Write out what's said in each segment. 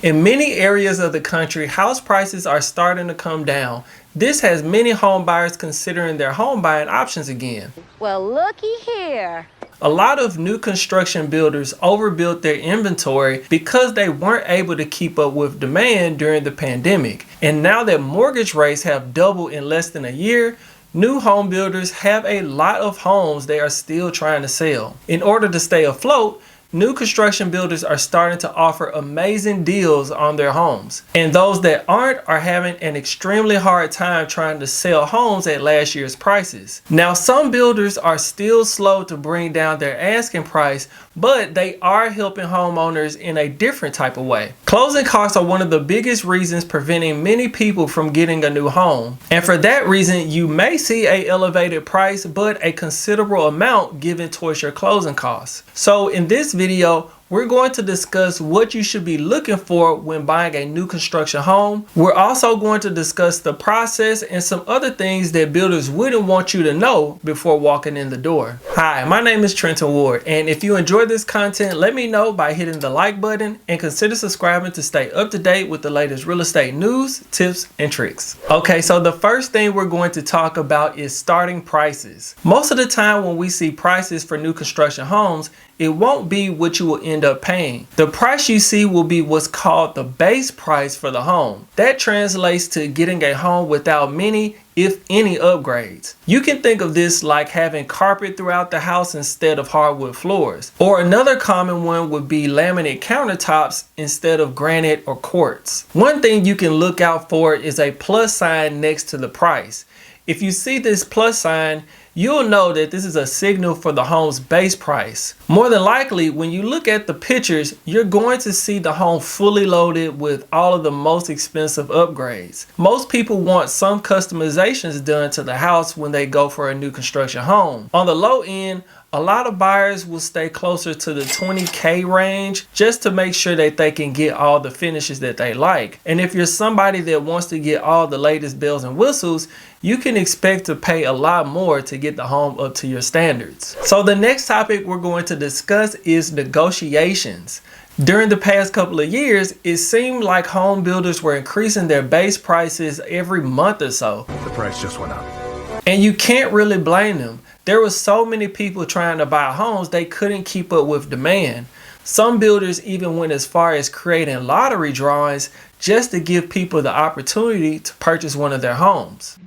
In many areas of the country, house prices are starting to come down. This has many home buyers considering their home buying options again. Well, looky here. A lot of new construction builders overbuilt their inventory because they weren't able to keep up with demand during the pandemic. And now that mortgage rates have doubled in less than a year, new home builders have a lot of homes they are still trying to sell. In order to stay afloat, new construction builders are starting to offer amazing deals on their homes. And those that aren't are having an extremely hard time trying to sell homes at last year's prices. Now, some builders are still slow to bring down their asking price, but they are helping homeowners in a different type of way. Closing costs are one of the biggest reasons preventing many people from getting a new home. And for that reason, you may see an elevated price, but a considerable amount given towards your closing costs. So in this video, we're going to discuss what you should be looking for when buying a new construction home. We're also going to discuss the process and some other things that builders wouldn't want you to know before walking in the door. Hi, my name is Trenton Ward, and if you enjoy this content, let me know by hitting the like button and consider subscribing to stay up to date with the latest real estate news, tips, and tricks. Okay, so the first thing we're going to talk about is starting prices. Most of the time when we see prices for new construction homes, it won't be what you will end up paying. The price you see will be what's called the base price for the home. That translates to getting a home without many, if any, upgrades. You can think of this like having carpet throughout the house instead of hardwood floors. Or another common one would be laminate countertops instead of granite or quartz. One thing you can look out for is a plus sign next to the price. If you see this plus sign, you'll know that this is a signal for the home's base price. More than likely, when you look at the pictures, you're going to see the home fully loaded with all of the most expensive upgrades. Most people want some customizations done to the house when they go for a new construction home. On the low end, a lot of buyers will stay closer to the $20K range just to make sure that they can get all the finishes that they like. And if you're somebody that wants to get all the latest bells and whistles, you can expect to pay a lot more to get the home up to your standards. So the next topic we're going to discuss is negotiations. During the past couple of years, it seemed like home builders were increasing their base prices every month or so. The price just went up. And you can't really blame them. There were so many people trying to buy homes, they couldn't keep up with demand. Some builders even went as far as creating lottery drawings just to give people the opportunity to purchase one of their homes.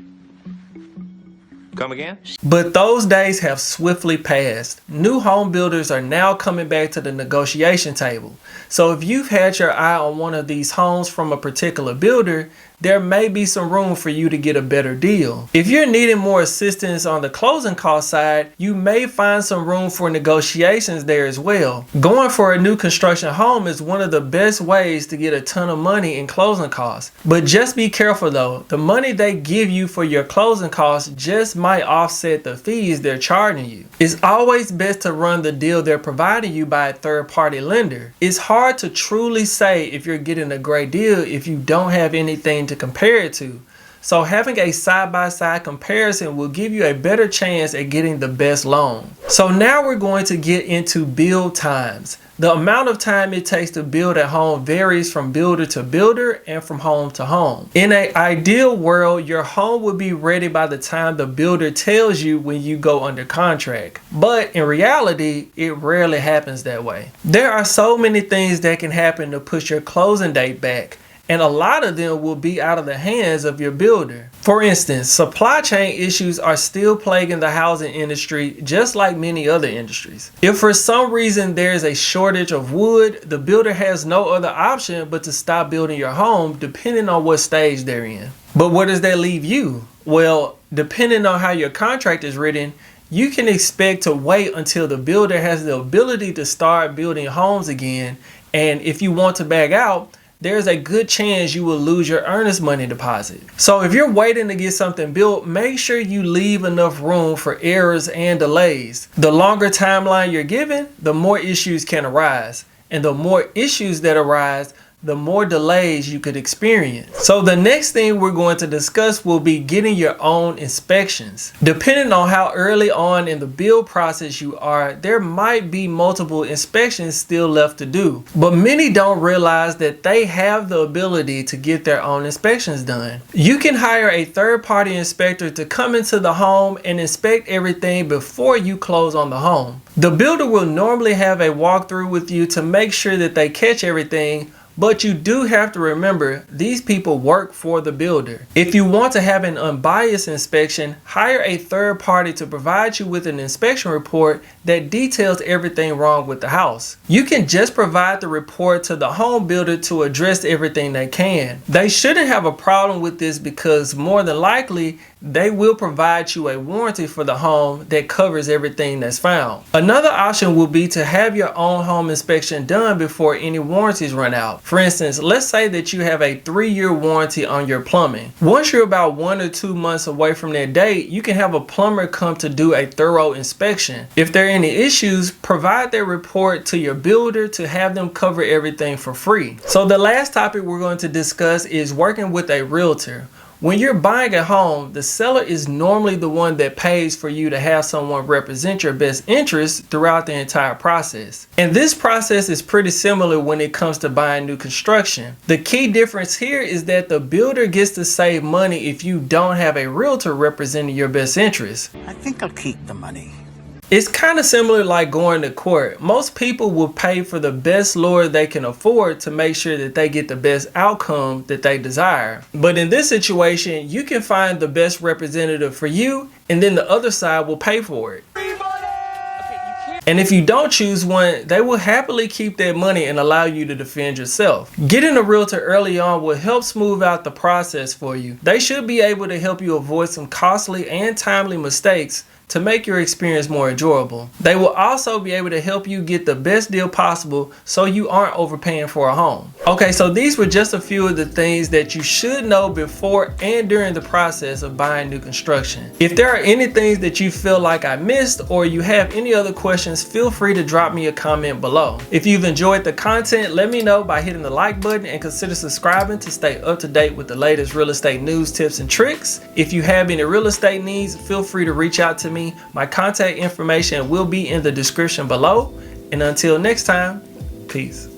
Come again? But those days have swiftly passed. New home builders are now coming back to the negotiation table. So if you've had your eye on one of these homes from a particular builder, there may be some room for you to get a better deal. If you're needing more assistance on the closing cost side, you may find some room for negotiations there as well. Going for a new construction home is one of the best ways to get a ton of money in closing costs. But just be careful though, the money they give you for your closing costs just might offset the fees they're charging you. It's always best to run the deal they're providing you by a third-party lender. It's hard to truly say if you're getting a great deal if you don't have anything to compare it to. So having a side-by-side comparison will give you a better chance at getting the best loan. So now we're going to get into build times. The amount of time it takes to build a home varies from builder to builder and from home to home. In an ideal world, your home will be ready by the time the builder tells you when you go under contract. But in reality, it rarely happens that way. There are so many things that can happen to push your closing date back, and a lot of them will be out of the hands of your builder. For instance, supply chain issues are still plaguing the housing industry just like many other industries. If for some reason there is a shortage of wood, the builder has no other option but to stop building your home depending on what stage they're in. But where does that leave you? Well, depending on how your contract is written, you can expect to wait until the builder has the ability to start building homes again, and if you want to back out, there's a good chance you will lose your earnest money deposit. So if you're waiting to get something built, make sure you leave enough room for errors and delays. The longer timeline you're given, the more issues can arise. And the more issues that arise, the more delays you could experience. So the next thing we're going to discuss will be getting your own inspections. Depending on how early on in the build process you are, there might be multiple inspections still left to do. But many don't realize that they have the ability to get their own inspections done. You can hire a third-party inspector to come into the home and inspect everything before you close on the home. The builder will normally have a walkthrough with you to make sure that they catch everything, but you do have to remember these people work for the builder. If you want to have an unbiased inspection, hire a third party to provide you with an inspection report that details everything wrong with the house. You can just provide the report to the home builder to address everything they can. They shouldn't have a problem with this because more than likely they will provide you a warranty for the home that covers everything that's found. Another option will be to have your own home inspection done before any warranties run out. For instance, let's say that you have a 3-year warranty on your plumbing. Once you're about 1 or 2 months away from that date, you can have a plumber come to do a thorough inspection. If there are any issues, provide their report to your builder to have them cover everything for free. So the last topic we're going to discuss is working with a realtor. When you're buying a home, the seller is normally the one that pays for you to have someone represent your best interests throughout the entire process. And this process is pretty similar when it comes to buying new construction. The key difference here is that the builder gets to save money if you don't have a realtor representing your best interests. I think I'll keep the money. It's kind of similar like going to court. Most people will pay for the best lawyer they can afford to make sure that they get the best outcome that they desire. But in this situation, you can find the best representative for you, and then the other side will pay for it. And if you don't choose one, they will happily keep that money and allow you to defend yourself. Getting a realtor early on will help smooth out the process for you. They should be able to help you avoid some costly and timely mistakes to make your experience more enjoyable. They will also be able to help you get the best deal possible so you aren't overpaying for a home. Okay, so these were just a few of the things that you should know before and during the process of buying new construction. If there are any things that you feel like I missed or you have any other questions, feel free to drop me a comment below. If you've enjoyed the content, let me know by hitting the like button and consider subscribing to stay up to date with the latest real estate news, tips, and tricks. If you have any real estate needs, feel free to reach out to me. My contact information will be in the description below. And until next time, peace.